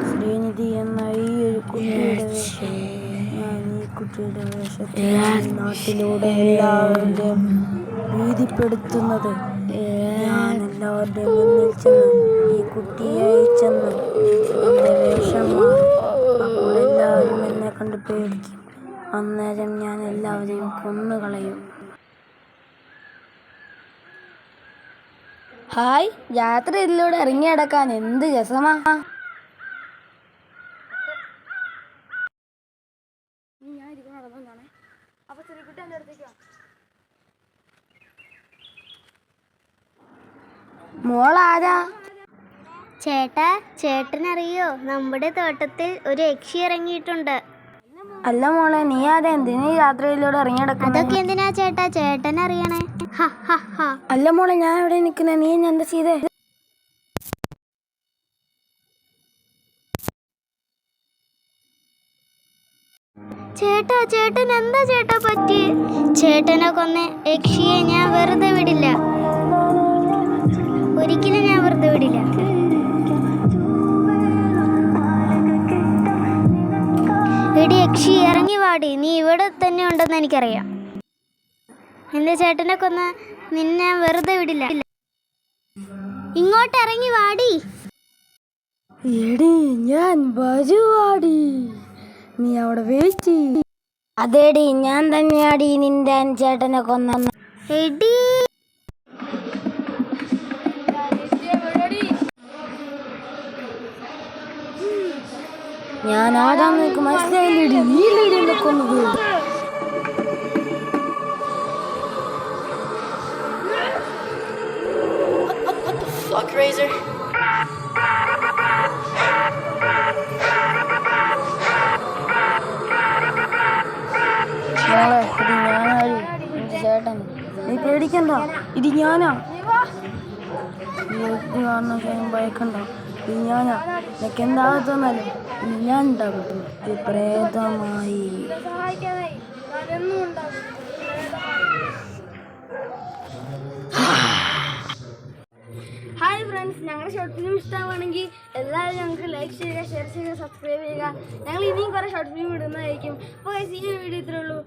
ശ്രീനിധി എന്ന ഈ ഒരു കുട്ടിയുടെ വേഷത്തിൽ നാട്ടിലൂടെ എല്ലാവരുടെയും ഭീതിപ്പെടുത്തുന്നത്. ഞാൻ എല്ലാവരുടെയും മുന്നിൽ ചെന്ന് ഈ കുട്ടിയെ അയച്ചെന്ന് എൻ്റെ വേഷം മാറും. അപ്പോൾ എല്ലാവരും എന്നെ കണ്ട് പേടിക്കും. അന്നേരം ഞാൻ എല്ലാവരെയും കൊന്നുകളയും. ഹായ്, രാത്രി ഇതിലൂടെ ഇറങ്ങി നടക്കാൻ എന്ത് രസമാ. മോളാരാ? ചേട്ടാ, ചേട്ടനറിയോ, നമ്മുടെ തോട്ടത്തിൽ ഒരു യക്ഷി ഇറങ്ങിയിട്ടുണ്ട്. അല്ല മോളെ, നീ ആരാ? എന്തിനാ ഈ രാത്രിയിലൂടെ ഇറങ്ങി നടക്കുന്നത്? അതൊക്കെ എന്തിനാ ചേട്ടാ ചേട്ടനറിയണേ? അല്ല മോളെ, ഞാൻ എവിടെ നിൽക്കുന്നേ? നീ എന്താ ചെയ്തേ? ചേട്ടാ, ചേട്ടൻ എന്താ ചേട്ടാ പറ്റി? ചേട്ടനെ കൊന്ന യക്ഷിയെ ഞാൻ വെറുതെ വിടില്ല. ഒരിക്കലും ഞാൻ വെറുതെ വിടില്ല. എടി യക്ഷി, ഇറങ്ങി വാടി. നീ ഇവിടെ തന്നെ ഉണ്ടെന്ന് എനിക്കറിയാം. എന്റെ ചേട്ടനെ കൊന്ന നിന്നെ വെറുതെ വിടില്ല. ഇങ്ങോട്ട് ഇറങ്ങി വാടി. എടി, ഞാൻ വരുവാടി. നീ അവിടെ വെയിറ്റ്. അതേടി, ഞാൻ തന്നെയാടി നിന്റെ ചേട്ടനെ കൊന്ന. എടി, ഞാൻ ആരാന്ന് നിനക്ക് മനസ്സിലായില്ലേടി? നീ ലേഡിയെ കൊന്നത്. മോളെ, ഇത് ഞാനാടി, നിന്റെ ചേട്ടൻ. നീ പേടിക്കണ്ട, ഇത് ഞാനാ. കാരണം ഭയക്കണ്ട, ഇത് ഞാനാ. നിനക്ക് എന്താകത്തോന്നല്ലേ, ഞാൻ ഉണ്ടാകട്ടെ. പ്രേതമായി. ഹായ് ഫ്രണ്ട്സ്, ഞങ്ങളുടെ ഷോർട്ട് ഫിലിം ഇഷ്ടമാണെങ്കിൽ എല്ലാവരും ഞങ്ങൾക്ക് ലൈക്ക് ചെയ്യുക, ഷെയർ ചെയ്യുക, സബ്സ്ക്രൈബ് ചെയ്യുക. ഞങ്ങൾ ഇനിയും കുറേ ഷോർട്ട് ഫിലിം ഇടുന്നതായിരിക്കും. അപ്പോൾ ഈ വീഡിയോ ഇത്രേ ഉള്ളൂ.